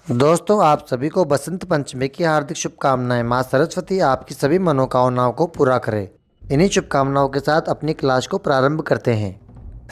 दोस्तों, आप सभी को बसंत पंचमी की हार्दिक शुभकामनाएं। मां सरस्वती आपकी सभी मनोकामनाओं को पूरा करे। इन्हीं शुभकामनाओं के साथ अपनी क्लास को प्रारंभ करते हैं।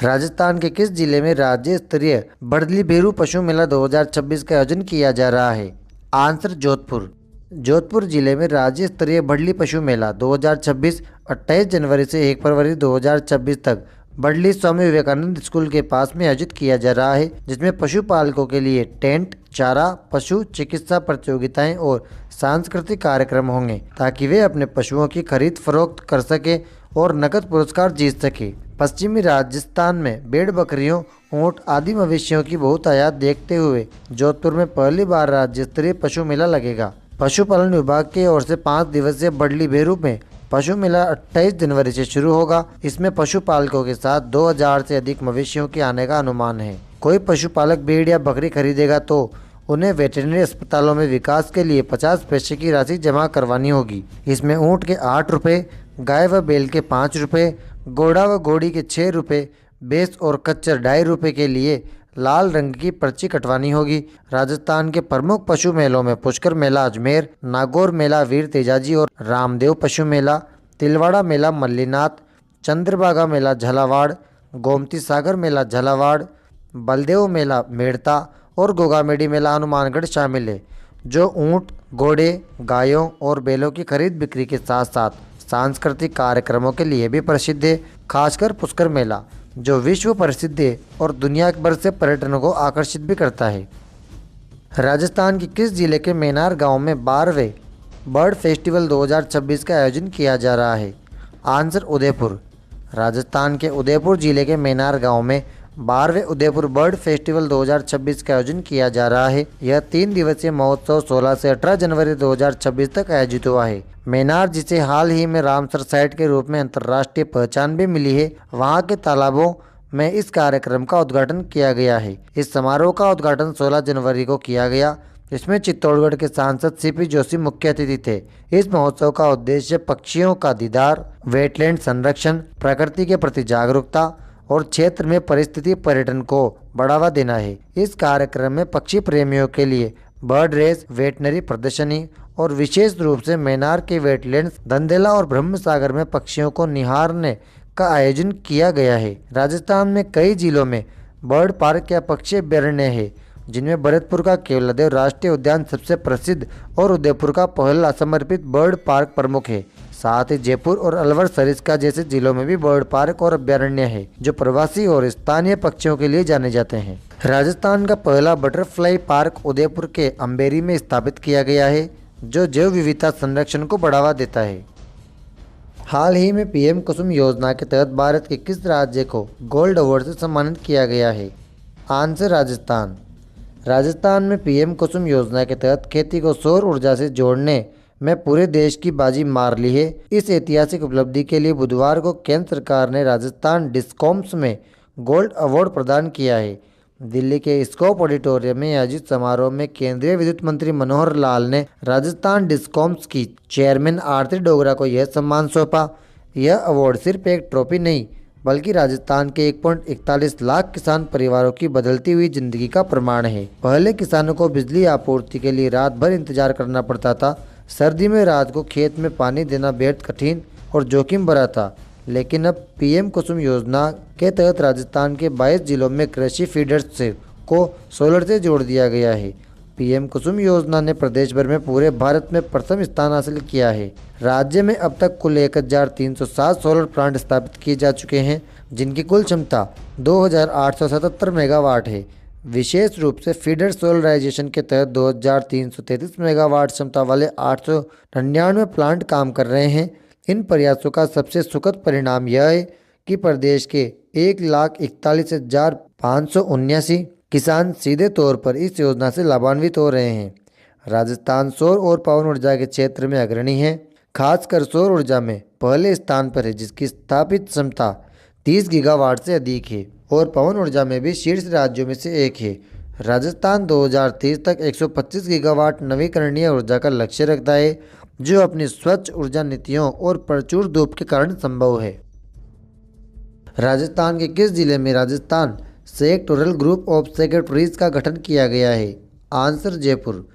राजस्थान के किस जिले में राज्य स्तरीय बड़दली भेरू पशु मेला 2026 का आयोजन किया जा रहा है? आंसर जोधपुर। जोधपुर जिले में राज्य स्तरीय बड़ली पशु मेला 2026 28 जनवरी से 1 फरवरी 2026 तक बड़ली स्वामी विवेकानंद स्कूल के पास में आयोजित किया जा रहा है, जिसमें पशुपालकों के लिए टेंट, चारा, पशु चिकित्सा प्रतियोगिताएं और सांस्कृतिक कार्यक्रम होंगे, ताकि वे अपने पशुओं की खरीद फरोख्त कर सके और नकद पुरस्कार जीत सके। पश्चिमी राजस्थान में भेड़, बकरियों, ऊंट आदि मवेशियों की बहुतायत देखते हुए जोधपुर में पहली बार राज्य स्तरीय पशु मेला लगेगा। पशुपालन विभाग की ओर से 5 दिवसीय बड़ली भेरू में पशु मेला 28 जनवरी से शुरू होगा। इसमें पशुपालकों के साथ 2000 से अधिक मवेशियों के आने का अनुमान है। कोई पशुपालक भेड़ या बकरी खरीदेगा तो उन्हें वेटरनरी अस्पतालों में विकास के लिए 50 पैसे की राशि जमा करवानी होगी। इसमें ऊँट के 8 रुपये, गाय व बैल के 5 रुपये, घोड़ा व घोड़ी के 6 रुपये, भैंस और खच्चर 2.5 रुपये के लिए लाल रंग की पर्ची कटवानी होगी। राजस्थान के प्रमुख पशु मेलों में पुष्कर मेला अजमेर, नागौर मेला वीर तेजाजी और रामदेव पशु मेला, तिलवाड़ा मेला मल्लीनाथ, चंद्रभागा मेला झालावाड़, गोमती सागर मेला झालावाड़, बलदेव मेला मेड़ता और गोगामेडी मेला हनुमानगढ़ शामिल है, जो ऊंट, घोड़े, गायों और बैलों की खरीद बिक्री के साथ साथ सांस्कृतिक कार्यक्रमों के लिए भी प्रसिद्ध है। खासकर पुष्कर मेला, जो विश्व प्रसिद्ध है और दुनिया भर से पर्यटनों को आकर्षित भी करता है। राजस्थान के किस जिले के मेनार गांव में 12वें बर्ड फेस्टिवल 2026 का आयोजन किया जा रहा है? आंसर उदयपुर। राजस्थान के उदयपुर जिले के मेनार गांव में 12वें उदयपुर बर्ड फेस्टिवल 2026 का आयोजन किया जा रहा है। यह 3 दिवसीय महोत्सव 16 से 18 जनवरी 2026 तक आयोजित हुआ है। मेनार, जिसे हाल ही में रामसर साइट के रूप में अंतर्राष्ट्रीय पहचान भी मिली है, वहां के तालाबों में इस कार्यक्रम का उद्घाटन किया गया है। इस समारोह का उद्घाटन 16 जनवरी को किया गया। इसमें चित्तौड़गढ़ के सांसद सीपी जोशी मुख्य अतिथि थे। इस महोत्सव का उद्देश्य पक्षियों का दीदार, वेटलैंड संरक्षण, प्रकृति के प्रति जागरूकता और क्षेत्र में परिस्थिति पर्यटन को बढ़ावा देना है। इस कार्यक्रम में पक्षी प्रेमियों के लिए बर्ड रेस, वेटनरी प्रदर्शनी और विशेष रूप से मेनार के वेटलैंड्स, धंधेला और ब्रह्मसागर में पक्षियों को निहारने का आयोजन किया गया है। राजस्थान में कई जिलों में बर्ड पार्क या पक्षी अभ्यारण्य है, जिनमें भरतपुर का केवलादेव राष्ट्रीय उद्यान सबसे प्रसिद्ध और उदयपुर का पहला समर्पित बर्ड पार्क प्रमुख है। साथ ही जयपुर और अलवर, सरिस्का जैसे जिलों में भी बर्ड पार्क और अभ्यारण्य है, जो प्रवासी और स्थानीय पक्षियों के लिए जाने जाते हैं। राजस्थान का पहला बटरफ्लाई पार्क उदयपुर के अम्बेरी में स्थापित किया गया है, जो जैव विविधता संरक्षण को बढ़ावा देता है। हाल ही में पीएम कुसुम योजना के तहत भारत के किस राज्य को गोल्ड अवार्ड से सम्मानित किया गया है? आंसर राजस्थान। राजस्थान में पीएम कुसुम योजना के तहत खेती को सौर ऊर्जा से जोड़ने में पूरे देश की बाजी मार ली है। इस ऐतिहासिक उपलब्धि के लिए बुधवार को केंद्र सरकार ने राजस्थान डिस्कॉम्स में गोल्ड अवार्ड प्रदान किया है। दिल्ली के स्कोप ऑडिटोरियम में आयोजित समारोह में केंद्रीय विद्युत मंत्री मनोहर लाल ने राजस्थान डिस्कॉम्स की चेयरमैन आरती डोगरा को यह सम्मान सौंपा। यह अवार्ड सिर्फ एक ट्रॉफी नहीं, बल्कि राजस्थान के 1.41 लाख किसान परिवारों की बदलती हुई जिंदगी का प्रमाण है। पहले किसानों को बिजली आपूर्ति के लिए रात भर इंतजार करना पड़ता था। सर्दी में रात को खेत में पानी देना बेहद कठिन और जोखिम भरा था, लेकिन अब पीएम कुसुम योजना के तहत राजस्थान के 22 जिलों में कृषि फीडर्स को सोलर से जोड़ दिया गया है। पीएम कुसुम योजना ने प्रदेश भर में पूरे भारत में प्रथम स्थान हासिल किया है। राज्य में अब तक कुल 1307 सोलर प्लांट स्थापित किए जा चुके हैं, जिनकी कुल क्षमता 2877 मेगावाट है। विशेष रूप से फीडर सोलराइजेशन के तहत 2333 मेगावाट क्षमता वाले 899 प्लांट काम कर रहे हैं। इन प्रयासों का सबसे सुखद परिणाम यह है कि प्रदेश के 1,41,579 किसान सीधे तौर पर इस योजना से लाभान्वित हो रहे हैं। राजस्थान सौर और पवन ऊर्जा के क्षेत्र में अग्रणी है। खासकर सौर ऊर्जा में पहले स्थान पर है, जिसकी स्थापित क्षमता 30 गीगावाट से अधिक है, और पवन ऊर्जा में भी शीर्ष राज्यों में से एक है। राजस्थान 2030 तक 125 गीगावाट नवीकरणीय ऊर्जा का लक्ष्य रखता है, जो अपनी स्वच्छ ऊर्जा नीतियों और प्रचुर धूप के कारण संभव है। राजस्थान के किस जिले में Rajasthan sectoral group of secretaries का गठन किया गया है? आंसर जयपुर।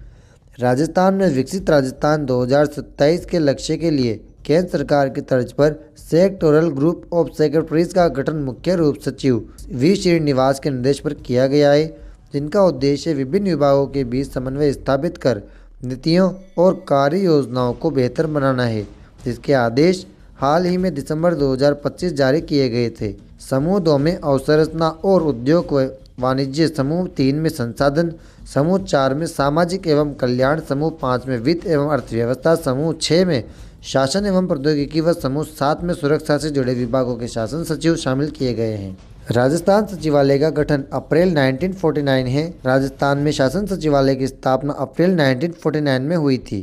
राजस्थान में विकसित राजस्थान 2027 के लक्ष्य के लिए केंद्र सरकार की तर्ज पर सेक्टोरल ग्रुप ऑफ सेक्रेटरीज का गठन मुख्य रूप सचिव वी श्रीनिवास के निर्देश पर किया गया है, जिनका उद्देश्य विभिन्न विभागों के बीच समन्वय स्थापित कर नीतियों और कार्य योजनाओं को बेहतर बनाना है, जिसके आदेश हाल ही में दिसंबर 2025 जारी किए गए थे। समूह 2 में अवसंरचना और उद्योग व वाणिज्य, समूह 3 में संसाधन, समूह 4 में सामाजिक एवं कल्याण, समूह 5 में वित्त एवं अर्थव्यवस्था, समूह 6 में शासन एवं प्रौद्योगिकी व समूह 7 में सुरक्षा से जुड़े विभागों के शासन सचिव शामिल किए गए हैं। राजस्थान सचिवालय का गठन अप्रैल 1949 है। राजस्थान में शासन सचिवालय की स्थापना अप्रैल 1949 में हुई थी।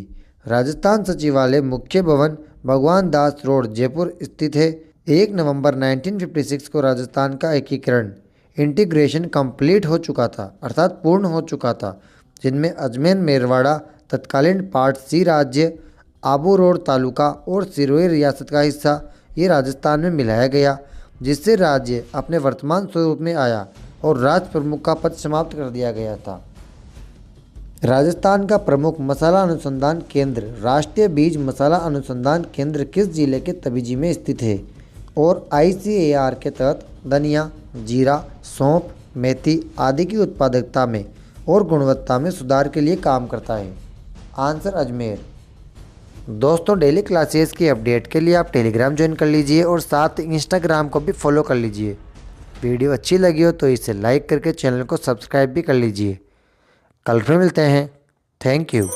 राजस्थान सचिवालय मुख्य भवन भगवान दास रोड, जयपुर स्थित है। 1 नवंबर 1956 को राजस्थान का एकीकरण इंटीग्रेशन कंप्लीट हो चुका था, अर्थात पूर्ण हो चुका था, जिनमें अजमेर मेरवाड़ा तत्कालीन पार्ट सी राज्य, आबू रोड तालुका और सिरोही रियासत का हिस्सा ये राजस्थान में मिलाया गया, जिससे राज्य अपने वर्तमान स्वरूप में आया और राज्य प्रमुख का पद समाप्त कर दिया गया था। राजस्थान का प्रमुख मसाला अनुसंधान केंद्र राष्ट्रीय बीज मसाला अनुसंधान केंद्र किस जिले के तबीजी में स्थित है और ICAR के तहत धनिया, जीरा, सौंफ, मेथी आदि की उत्पादकता में और गुणवत्ता में सुधार के लिए काम करता है। आंसर अजमेर। दोस्तों, डेली क्लासेस की अपडेट के लिए आप टेलीग्राम ज्वाइन कर लीजिए और साथ इंस्टाग्राम को भी फॉलो कर लीजिए। वीडियो अच्छी लगी हो तो इसे लाइक करके चैनल को सब्सक्राइब भी कर लीजिए। कल फिर मिलते हैं। Thank you.